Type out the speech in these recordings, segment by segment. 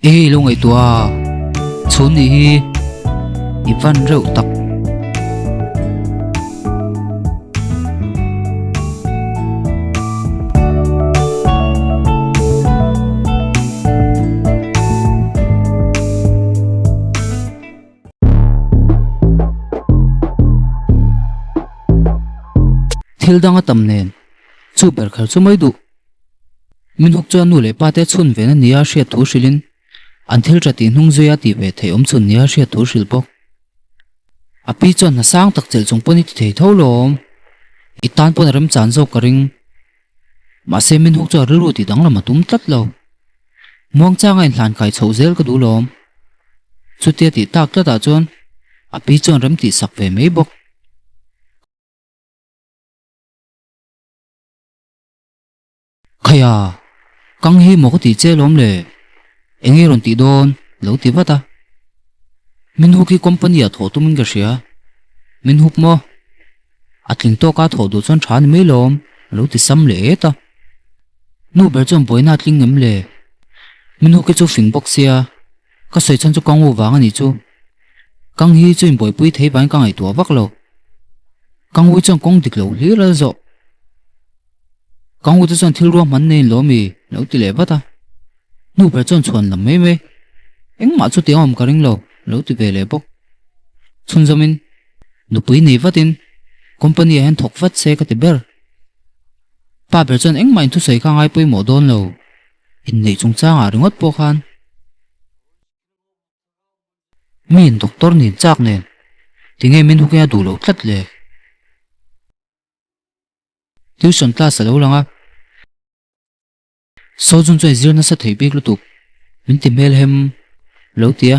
Ê lâu ngày tua chốn đi văn rượu tặc thil dang a tam nen chu ber khar chu mai du min hok chuan nu le pa te chun ve na nia hria thu hrilin an thil ra ti hnung zoya ti ve thei om chun nia hria thu hril bawk a pi chuan na sang tak chel chung poni ti thei tho lom i tan pon ram chan zo karing ma se min hok chu ru ti dang lama tum tlat lo muang changa in hlan kai chho zel ka du lom chu tia ti tak ta chuan a pi chuan ram ti sak ve mei bawk khaya kang hi mo ko ti che lom le enge ron ti don lo ti wata min hu ki company a tho tumin ga ria min hup mo atling to ka tho du chon than me lom lo ti sam le ta nu ber chon boina tling em le min hu ki chu fing box sia ka sei chan chu kang u wang ani chu kang hi chu in boi pui thei ban kang ai to wak lo kang hu chon kong dik lo li ra zo kang hu chon thil ro man nei lo mi lo ti le wata nu ber chon chuan lam me me eng ma chu tiang om karing lo ti ve le bok chun zamin nu pui nei watin company hen thok wat se ka ti ber pa ber chon eng main thu sei ka ngai pui mo don lo in nei chung chang a ringot po khan min doctor ni chak nen tinge min hu kya du lo thlat le tuition class lo langa so jun choi zirna sa thei bik lu tu min ti mel hem lo tia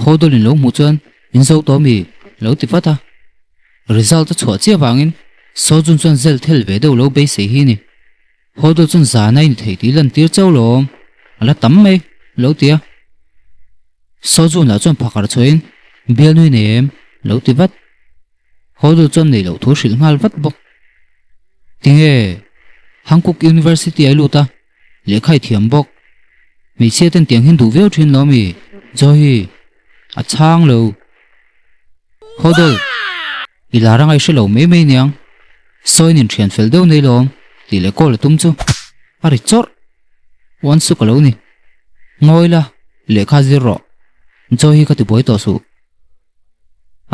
hodol in lo mu chuan in zo to mi lo ti fata result ta chhuat che wangin so jun chuan zel thel ve do lo be se hi ni hodol chun za nai ni thei ti lan tir chau lom ala tam mai lo tia so jun la chuan phakar choin bel nui nem lo ti wat hodol chuan nei lo thu hril ngal wat bok tinge Hankook University ai luta lekhai thiam bok mi che ten tiang hin du veu thin lo mi zo hi a chang lo hodol ilarang ai shelo me me niang soin in thian fel deuh nei lom ti le ko le tum chu ari chor wan su ka lo ni ngoila lekha zero zo hi ka ti boi to su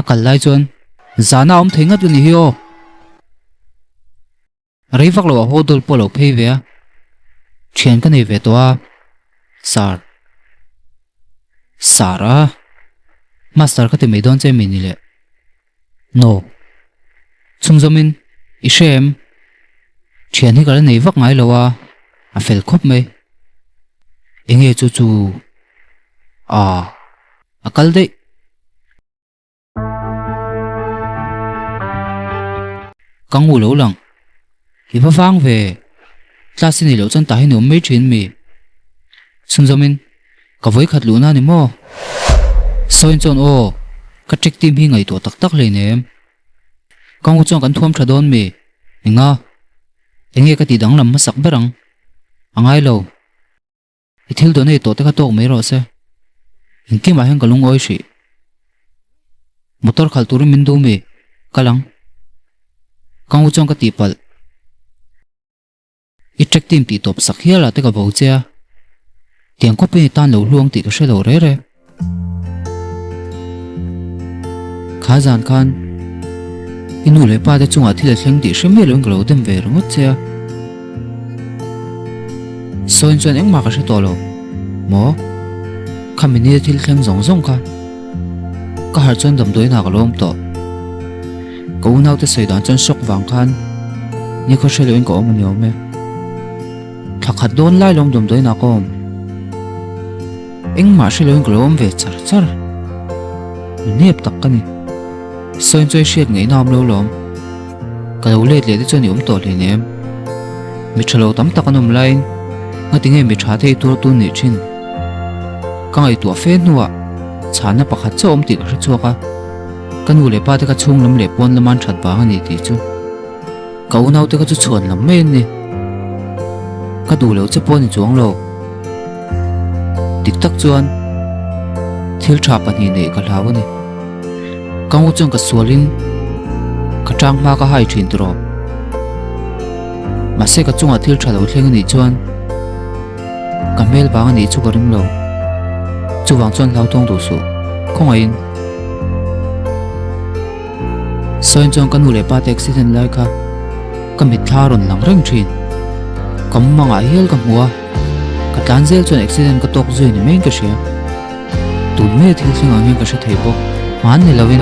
akal lai chuan zana om thenga tu ni hi o rei vak lo hodol polo phei ve thian ka nei ve to a sara master ka ti me don che mi ni le no chungzomin ishem thian hi ka nei vak ngai lo a fel khop me enge chu chu akal de kangu lo lang hi va wang ve class ni lo chan ta hi no me thin mi chungzomin ka voi khat lu na ni mo soin chon o ka trick team hi ngai to tak tak le nem kangu chong kan thuam thadon mi inga enge ka ti dang lam ma sak berang angai lo ithil do nei to te ka tok me ro se inki ma hen kalung oi shi motor khal tur min du mi kalang kangu chong ka ti pal i trick team ti top sak hiala te ka bo che tiang ko pe tan lo luang ti ka shelo re re khazan khan inu le pa de chunga thil thleng ti shme lo nglo dem ve rongot che soin chuan eng ma ka she to lo mo khamini thil thleng zong zong ka har chuan dam doi na ka lom to ko nau te sei dan chuan sok wang khan ni ko shelo in ko om ni ome thakhat don lai lom dom doi na kom eng ma shelo in glom ve char char nep tak ka ni soin choi shiat ngei nam lo lom ka lo let le de chon yom to le nem mi thalo tam tak anom line ngati nge mi tha thei tur tu ni thin ka ngai tu fe nuwa chana pakhat chom ti ka chuaka kanu le pa te ka chung lam le pon laman that ba ani ti chu ka unau te ka chu chuan lam men ni ka du lo che pon chuang lo dik tak chuan thil tha pahnih nei ka hlau ani kangu chang ka sualin ka tang ma ka hai thin tro ma se ka chunga thil tha lo thleng ani chuan ka mel bang ani chu ka rim lo chu wang chuan lau tong du su khong in soin chong kan hule pa te accident lai kha ka mit tharon lang reng thin kam manga hial ka hua ka tlanzel chuan accident ka tok zui ni main ka sia tu me thil singa nge ka sa thei bo man ni lovin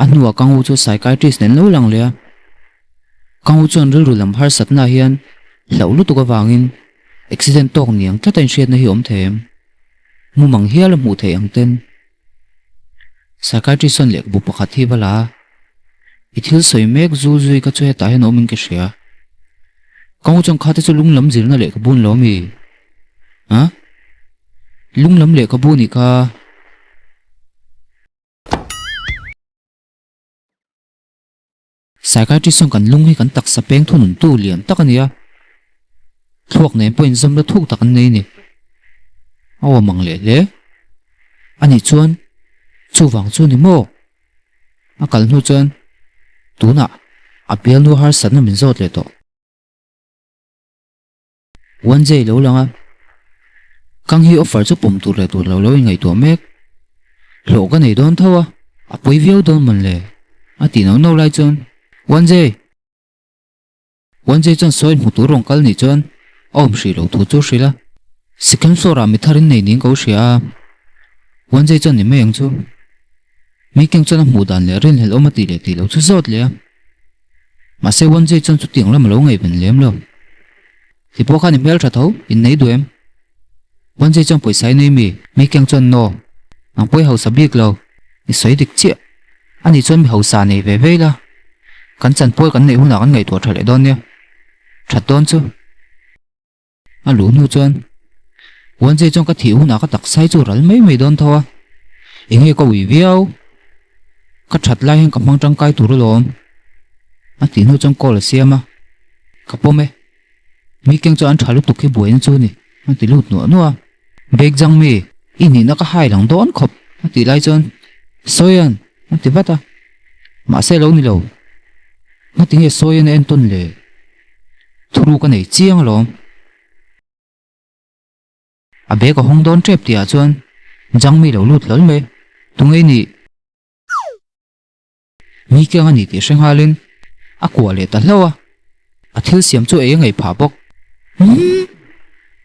anua kangu chu psychiatrist nen lo lang le kangu chuan rul lam har satna hian lo lu tu ka wangin accident tok niang tlatain hriat na hi om them mu mang hial mu thei ang ten psychiatrist son lek bu pakhat hi bala ithil soi mek zu zui ka chu heta hian omin ke hria kangu chang khate chu lunglam zirna le ka bun lo mi ha lunglam le ka bu ni ka psychiatrist song kan lung hi kan tak sa peng thunun tu lian takania thuak ne point zam la thuk takan nei ni aw mang le le ani chuan chu wang chu ni mo akal nu chuan tuna apel nu har san min zot le to one day lo langa kang hi offer chu pum tur le tur lo lo ngai to mek lo ka nei don thawa apoi viau don man le ati no no lai chuan one day chuan soin mu tur rong kal ni chuan om hri lo thu chu hrila sikam sora mi tharin nei ning ko hria one day chuan ni meng chu mi keng chuan mu dan le rin hel omati le ti lo chu zot le ma se one day chuan chu tiang lam lo ngai ben lem lo ti po khan mel tha tho in nei duem one day chuan poisai nei mi keng chuan no ang poi ho sabik lo ni soi dik che ani chuan mi ho sa nei ve ve la kan chan pol kan nei huna kan ngai to thale don nia that don chu a lu nu chuan one day chuan ka thi huna ka tak sai chu ral mai don thawa enge ko wi viau ka that lai hen ka mang tang kai tur lom a ti nu chuan kol siama ka pome mi keng chuan thalu tu ki buin chu ni a ti lut no nuwa bek jang mi ini na ka hai lang don khop a ti lai chuan soyan a ti bata ma se lo ni lo ma ti nge soyan en ton le thuru ka nei chiang lom a be ka hong don trep tia chuan jang mi lo lut lol me tungei ni mi keng ani ti hreng halin a kwa le ta hlawa a thil siam chu e ngai pha bok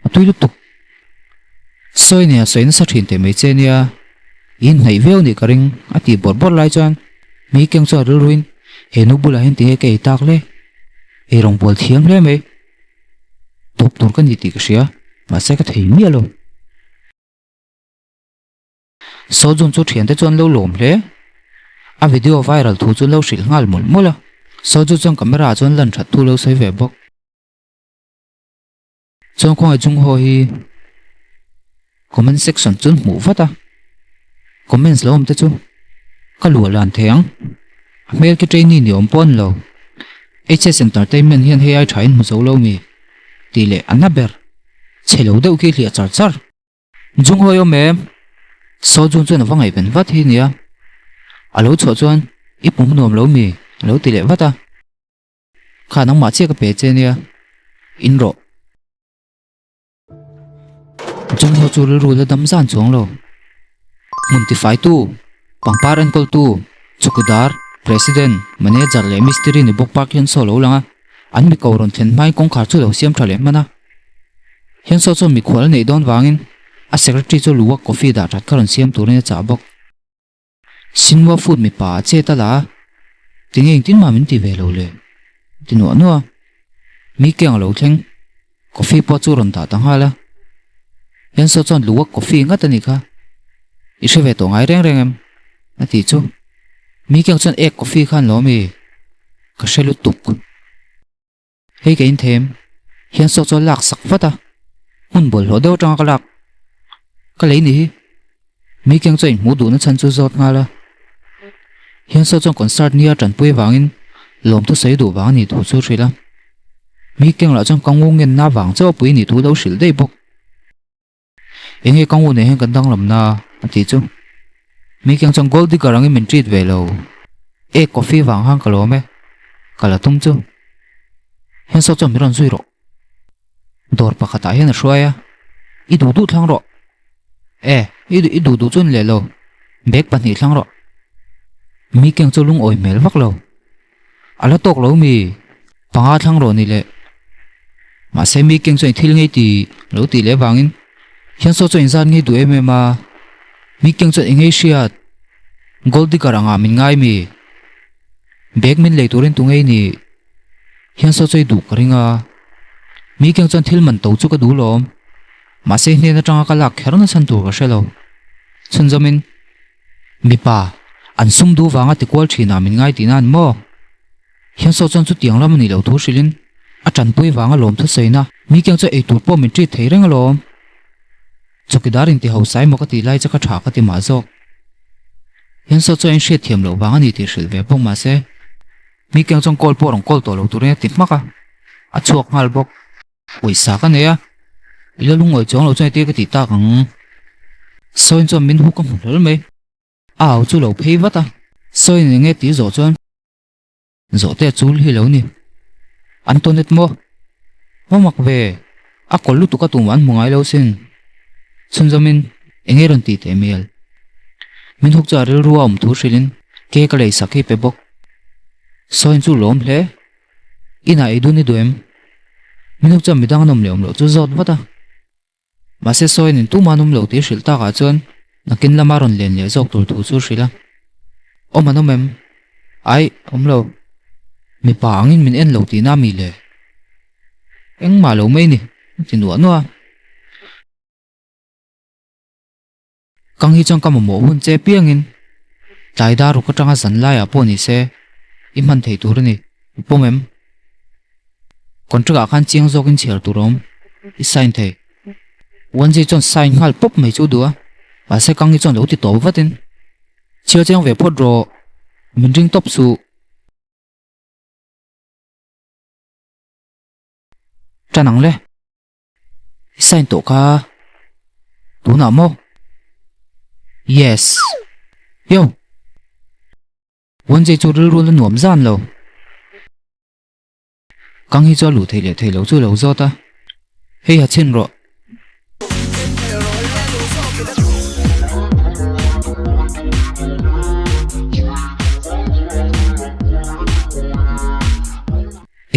a tui lut tu soi ne soi na sa thin te mai che nia in nei veu ni ka ring a ti bor bor lai chuan mi keng chu ru ruin he nu bula hin ti he ke tak le e rong bol thiam hle me top tur kan ni ti ka sia ma se ka thei mi alo so jun chu thian te chuan lo lom hle a video viral thu chu lo hril ngal mul mula so chu chang camera chuan lan that thu lo sei ve bok chong khong ai chung ho hi comment section chun mu vata comments lo om te chu ka lu lan theng mel ki trainee ni om pon lo HS entertainment hian he ai thain mu zo lo mi ti le anaber chelo deuh ki hlia char char jung hoyo mem so jun chuan awangai ben wat hi nia alo chho chuan ipum nom lo mi lo ti le wata kha nang ma che ka pe che nia in ro jung ho chu ru la dam zan chong lo muntify tu pangpar an kol tu chukudar president manager le mystery ni bok park hian so lo langa an mi koron thlen mai kong khar chu lo siam thale mana hian so chu mi khwal nei don wangin a secretary chu luwa coffee da that karon siam tur ne cha bok sinwa food mi pa che ta la tingeng tin ma min ti ve lo le tinu anu mi keng lo thleng coffee po chu ron ta tang hala hian so chon luwa coffee nga tani kha i hre ve to ngai reng reng em ati chu mi keng chon ek coffee khan lo mi ka shelu tuk hei ke in them hian so cho lak sak vata hun bol ho deuh tang ka lak ka lei ni mi keng chon mu du na chan chu zot nga la hian so chon concert nia tran pui wangin lom thu sei du wang ni thu chu hrila mi keng la chang kangu ngen na wang chaw pui ni thu lo hril dei bawk enge kangu ne hen kan dang lam na ati chu mi keng chang gold digger angin min treat ve lo e coffee wang hang kalome kala tum chu hen so chom ron zui ro dor pakhata hen hruaya I du du thlang ro I du du chun le lo bek pan hi thlang ro mi keng chu lung oi mel vak lo ala tok lo mi panga thlang ro ni le ma se mi keng chu thil ngei ti lo ti le wangin hian so chu inzan ngi du ma mi keng chu engei hriat goldi karanga min ngai mi bek min le turin tu ngei ni hian so chu du karinga mi keng chu thil man to chu ka du lom ma se hne na tanga ka lak kher na san tur ka shelo chun zamin mi pa an sum du wanga ti kwal thina min ngai ti nan mo hian so chan chu tiang lam ni lo thu shilin a tran pui wanga lom thu seina mi kyang cha e tur po min tri thei reng lom chokidarin ti ho sai mo ka ti lai cha ka tha ka ti ma zo hian so chu en she thiam lo wanga ni ti hril ve pong ma se mi kyang chong kol po rong kol to lo tur ne ti maka a chuak ngal bok oi sa ka ne ya ila lung oi chong lo chai ti ka ti ta kang soin chom min hu ka mu lol mai aw chu lo phei wata soin nge ti zo chon zo te chul hi lo ni antonet mo homak ve a kol lu tu ka tum wan mungai lo sin chun zamin enge ron ti te mel min huk cha rel ruam thu shilin ke ka lei sakhi pe bok soin chu lom hle ina idu ni duem min huk cha midang nom leom lo chu zot wata ma se soin in tu manum lo ti shil ta ka chon nakin lamaron len le zok tur thu chu hrila o manomem ai omlo mi pa angin min en lo ti na mi le eng ma lo mai ni tin wa no kang hi chang kam mo hun che piangin tai da ru ka tanga san lai a po ni se I man thei tur ni pomem kontra khan chiang zokin cher turom I sign thei wan ji chon sign hal pop mai chu duwa ba se kang hi chon lo ti to watin chiao chang ve phot ro min ring top su chanang le sign to ka tu na mo yes yo wan ji chu ru lu nuam zan lo kang hi cho lu thei lo chu lo zo ta hei ha chen ro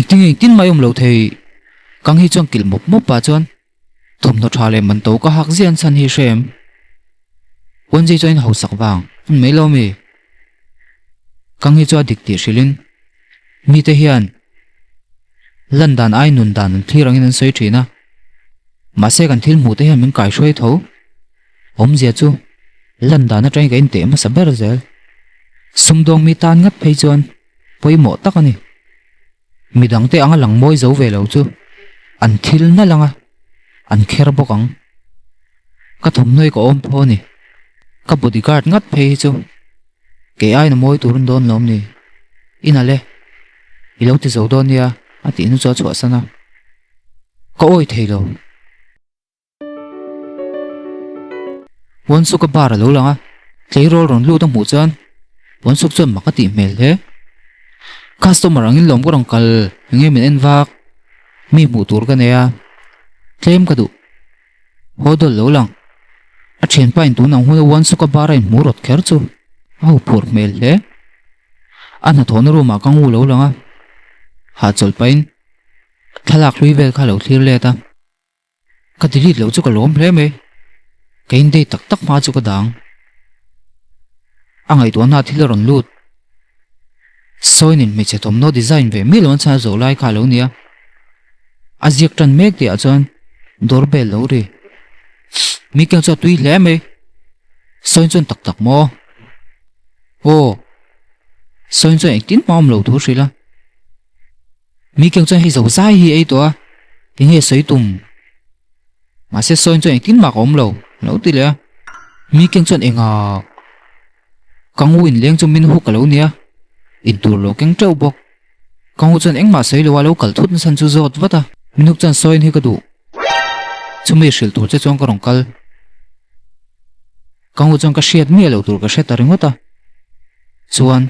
Ting tin mai lo thei kang hi chong kil mop mop pa chon thom no thale man to ka hak zian san hi shem wan ji join ho sak wang me lo mi kang hi cho dik ti shilin mi te hian landan ai nun dan thirang in soi thina ma se kan thil mu te hian min kai shoi tho om zia chu landan na train ga in te ma saber zel sumdong mi tan ngat phei chon poi mo takani midang te anga lang moi zo ve lo chu an thil na langa an kher bokang ka thom noi ko om pho ni ka bodyguard ngat phei chu ke ai na moi turun don lom ni inale ilo ti zo don ya ati nu cho chwa sana ko oi theilo won su ka bar lo langa tleirol ron lu ta mu chan won suk chon makati mel he customer angin lom ko rangkal nge min en wak mi mu tur ka neya claim ka du hodol lo lang a chen pa in tu nang hu wan su ka bar in mu rot kher chu au phur mel he ana thon ru ma kang u lo langa ha chol pain thalak lui vel kha lo thlir le ta ka delete lo chu ka lom hle me kein dei tak tak ma chu ka dang angai tu na thil ron lut soinin me che tom no design ve milon cha zo lai kha lo nia aziak tan mek ti a chon doorbell lo ri mi kyang cha tui hle me soin chon tak tak mo o soin chon tin mom lo thu sila mi kyang chon hi zo sai hi ei to he soi tum ma se soin chon tin ma kom lo ti le mi kyang chon enga kang win leng chu min hu ka lo nia in tur lo keng trâu bok Kang hu chan engma sei lo wa lo kal thut san chu zot wata minuk chan soin hi ka du chumi shil tur che chong ka rong kal kang hu chang ka hriat mi lo tur ka hret a ringwata chuan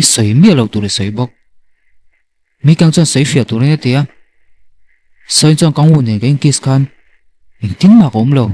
i sei mi lo tur i sei bok mi kang chan sei fia tur ne tia soin chang kang hu ne ka in kiss khan in tin ma kom lo